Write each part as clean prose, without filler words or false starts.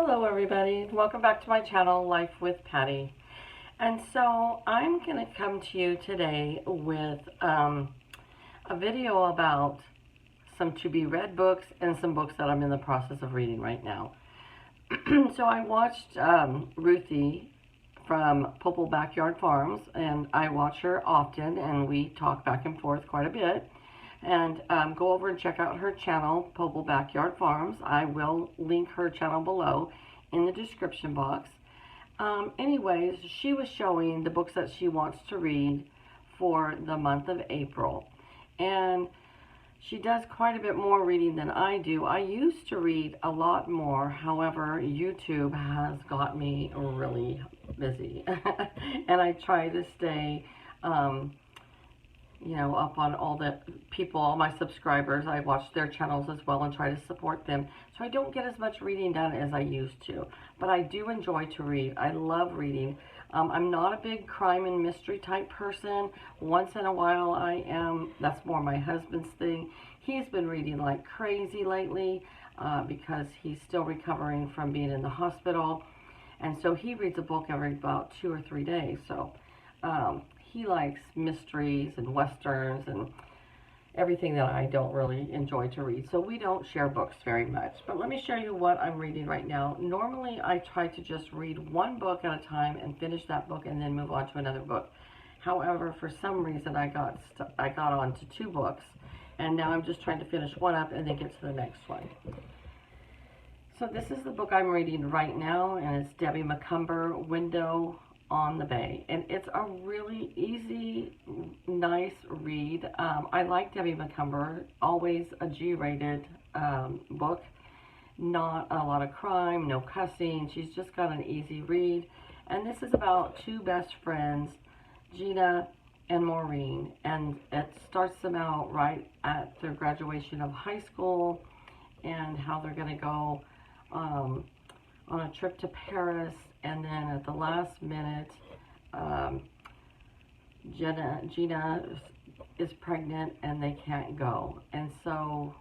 Hello everybody, welcome back to my channel, Life with Patty. And so I'm going to come to you today with a video about some to-be-read books and some books that I'm in the process of reading right now. So I watched Ruthie from Popple Backyard Farms, and I watch her often, and we talk back and forth quite a bit. And go over and check out her channel, Popple Backyard Farms. I will link her channel below in the description box. Anyways, she was showing the books that she wants to read for the month of April. And she does quite a bit more reading than I do. I used to read a lot more. However, YouTube has got me really busy. And I try to stay you know, up on all the people, all my subscribers. I watch their channels as well and try to support them. So I don't get as much reading done as I used to. But I do enjoy to read. I love reading. I'm not a big crime and mystery type person. Once in a while I am. That's more my husband's thing. He's been reading like crazy lately because he's still recovering from being in the hospital. And so he reads a book every about 2 or 3 days. So he likes mysteries and westerns and everything that I don't really enjoy to read. So we don't share books very much. But let me show you what I'm reading right now. Normally I try to just read one book at a time and finish that book and then move on to another book. However, for some reason I got on to 2 books, and now I'm just trying to finish one up and then get to the next one. So this is the book I'm reading right now, and it's Debbie Macomber, Window on the Bay, and it's a really easy, nice read. I like Debbie Macomber, always a G-rated book, not a lot of crime, no cussing. She's just got an easy read, and this is about 2 best friends, Gina and Maureen, and it starts them out right at their graduation of high school and how they're going to go on a trip to Paris. And then at the last minute, Gina is pregnant and they can't go. And so,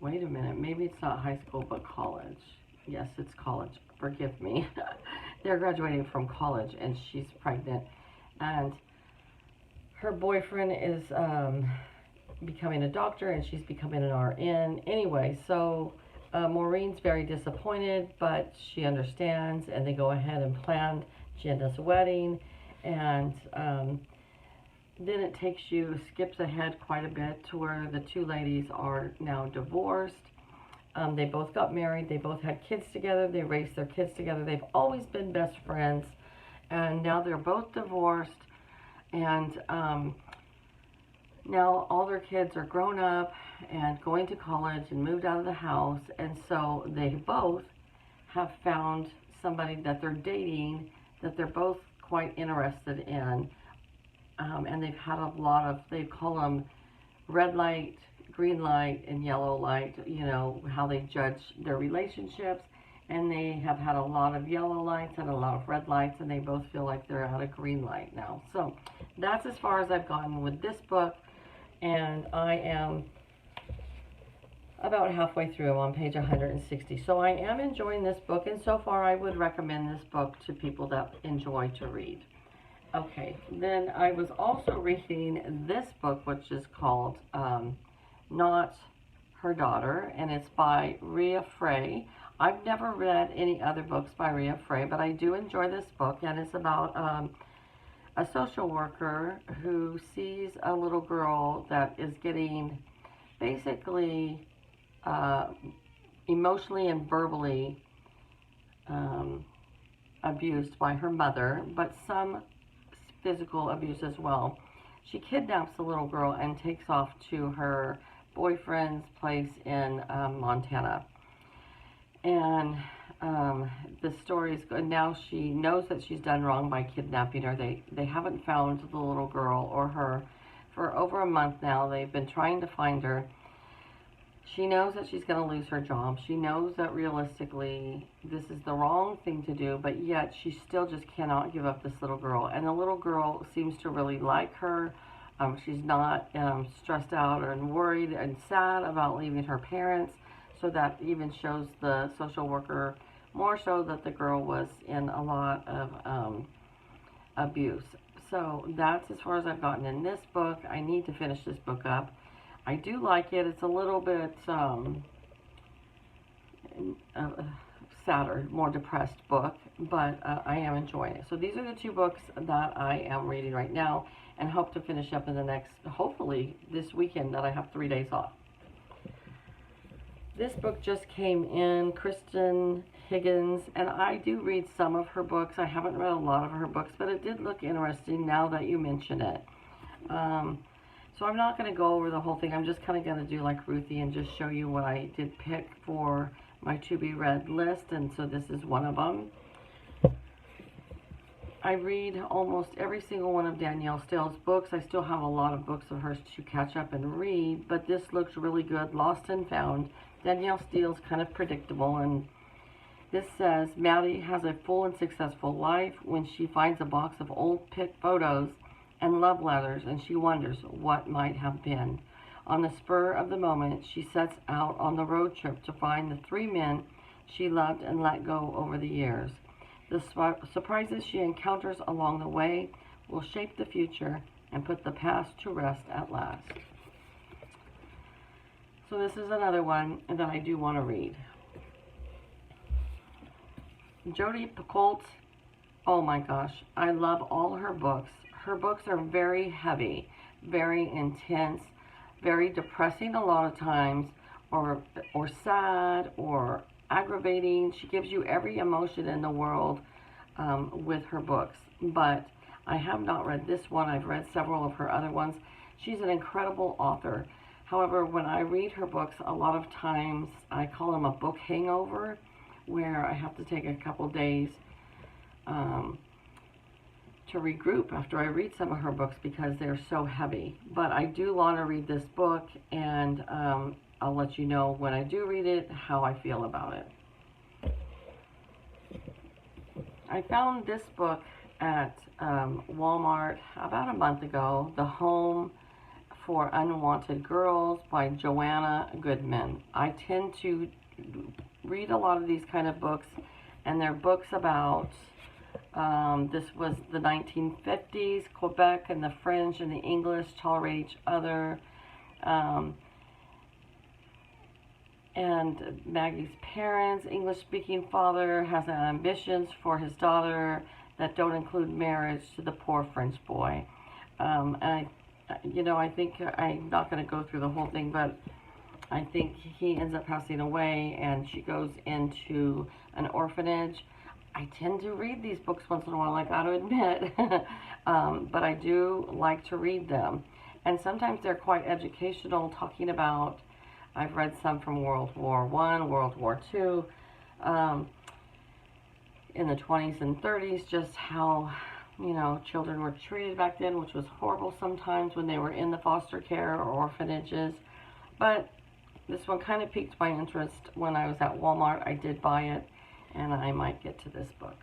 wait a minute, maybe it's not high school, but college. Yes, it's college. Forgive me. They're graduating from college and she's pregnant. And her boyfriend is becoming a doctor and she's becoming an RN. Anyway, so Maureen's very disappointed, but she understands, and they go ahead and plan Gina's wedding. And then it skips ahead quite a bit to where the 2 ladies are now divorced. They both got married, they both had kids together, they raised their kids together, they've always been best friends, and now they're both divorced, and now all their kids are grown up and going to college and moved out of the house, and so they both have found somebody that they're dating that they're both quite interested in, and they've had a lot of, they call them red light, green light, and yellow light, you know, how they judge their relationships, and they have had a lot of yellow lights and a lot of red lights, and they both feel like they're at a green light now. So that's as far as I've gotten with this book. And I am about halfway through. I'm on page 160. So I am enjoying this book, and so far I would recommend this book to people that enjoy to read. Okay, then I was also reading this book, which is called Not Her Daughter, and it's by Rhea Frey. I've never read any other books by Rhea Frey, but I do enjoy this book, and it's about a social worker who sees a little girl that is getting basically emotionally and verbally abused by her mother, but some physical abuse as well. She kidnaps the little girl and takes off to her boyfriend's place in Montana. And the story is good. Now she knows that she's done wrong by kidnapping her. They haven't found the little girl or her for over a month now. They've been trying to find her. She knows that she's going to lose her job. She knows that realistically this is the wrong thing to do, but yet she still just cannot give up this little girl. And the little girl seems to really like her. She's not stressed out and worried and sad about leaving her parents. So that even shows the social worker more so that the girl was in a lot of abuse. So that's as far as I've gotten in this book. I need to finish this book up. I do like it. It's a little bit sadder, more depressed book, but I am enjoying it. So these are the two books that I am reading right now and hope to finish up in the next, hopefully this weekend that I have 3 days off. This book just came in, Kristen Higgins, and I do read some of her books. I haven't read a lot of her books, but it did look interesting now that you mention it. So I'm not going to go over the whole thing. I'm just kind of going to do like Ruthie and just show you what I did pick for my to be read list, and so this is one of them. I read almost every single one of Danielle Steel's books. I still have a lot of books of hers to catch up and read, but this looks really good. Lost and Found. Danielle Steel's kind of predictable, and this says, Maddie has a full and successful life when she finds a box of old photos and love letters, and she wonders what might have been. On the spur of the moment, she sets out on the road trip to find the 3 men she loved and let go over the years. The surprises she encounters along the way will shape the future and put the past to rest at last. So this is another one that I do want to read. Jodi Picoult, oh my gosh, I love all her books. Her books are very heavy, very intense, very depressing a lot of times, or sad, or aggravating. She gives you every emotion in the world with her books. But I have not read this one. I've read several of her other ones. She's an incredible author. However, when I read her books, a lot of times I call them a book hangover, where I have to take a couple days to regroup after I read some of her books because they're so heavy. But I do want to read this book, and I'll let you know when I do read it how I feel about it. I found this book at Walmart about a month ago, The Home for Unwanted Girls by Joanna Goodman. I tend to read a lot of these kind of books, and they're books about this was the 1950s, Quebec and the French and the English tolerate each other, and Maggie's parents, English-speaking father, has ambitions for his daughter that don't include marriage to the poor French boy. And I think I'm not going to go through the whole thing, but I think he ends up passing away and she goes into an orphanage. I tend to read these books once in a while, I got to admit, but I do like to read them. And sometimes they're quite educational, talking about, I've read some from World War I, World War II, in the 20s and 30s, just how, children were treated back then, which was horrible sometimes when they were in the foster care or orphanages. But this one kind of piqued my interest when I was at Walmart. I did buy it, and I might get to this book.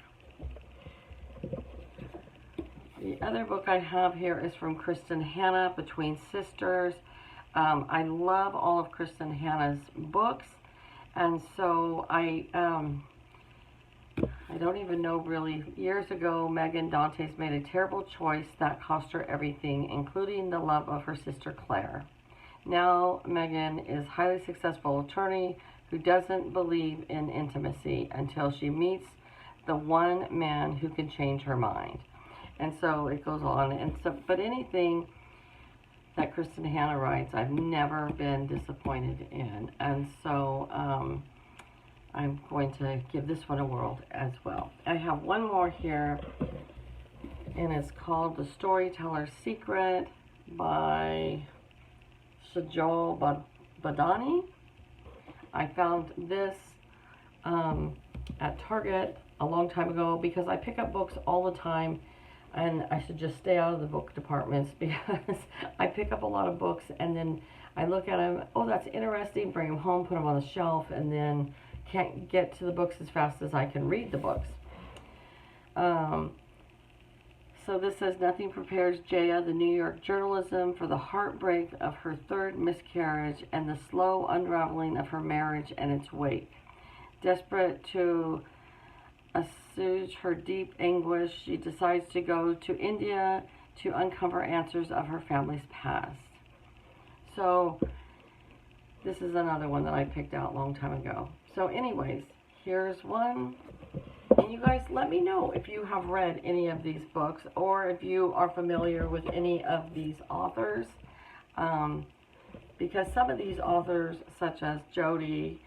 The other book I have here is from Kristen Hanna, Between Sisters. I love all of Kristen Hanna's books, and so I don't even know really. Years ago, Megan Dantes made a terrible choice that cost her everything, including the love of her sister Claire. Now, Megan is a highly successful attorney who doesn't believe in intimacy until she meets the one man who can change her mind. And so it goes on. And so, but anything that Kristen Hanna writes, I've never been disappointed in. And so I'm going to give this one a whirl as well. I have one more here, and it's called The Storyteller Secret by Sajal Badani. I found this at Target a long time ago because I pick up books all the time, and I should just stay out of the book departments because I pick up a lot of books and then I look at them, oh, that's interesting, bring them home, put them on the shelf, and then can't get to the books as fast as I can read the books. So this says, nothing prepares Jaya, the New York journalism, for the heartbreak of her third miscarriage and the slow unraveling of her marriage and its wake. Desperate to assuage her deep anguish, she decides to go to India to uncover answers of her family's past. So this is another one that I picked out a long time ago. So anyways, here's one. And you guys, let me know if you have read any of these books or if you are familiar with any of these authors. Because some of these authors, such as Jodi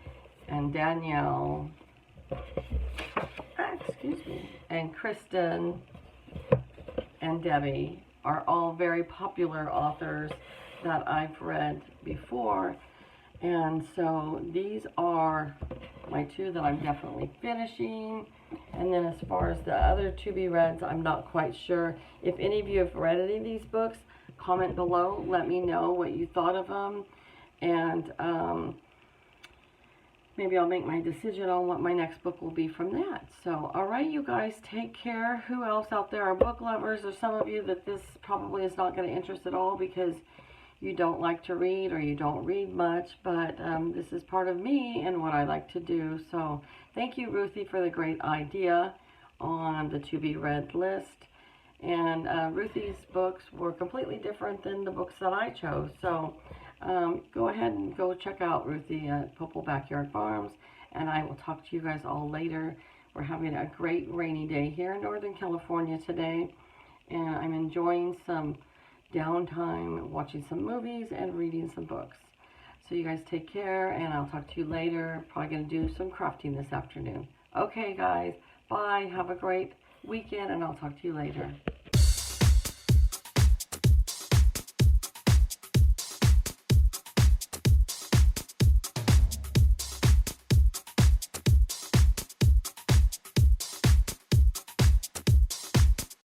and Danielle, and Kristen and Debbie, are all very popular authors that I've read before. And so these are my two that I'm definitely finishing. And then as far as the other to-be-reads, I'm not quite sure. If any of you have read any of these books, comment below. Let me know what you thought of them. And maybe I'll make my decision on what my next book will be from that. So, alright, you guys, take care. Who else out there are book lovers? Or some of you that this probably is not going to interest at all because you don't like to read or you don't read much, but this is part of me and what I like to do. So thank you, Ruthie, for the great idea on the to-be-read list. And Ruthie's books were completely different than the books that I chose. So go ahead and go check out Ruthie at Popple Backyard Farms, and I will talk to you guys all later. We're having a great rainy day here in Northern California today, and I'm enjoying some downtime, watching some movies and reading some books. So you guys take care, and I'll talk to you later. Probably going to do some crafting this afternoon. Okay, guys, bye. Have a great weekend, and I'll talk to you later.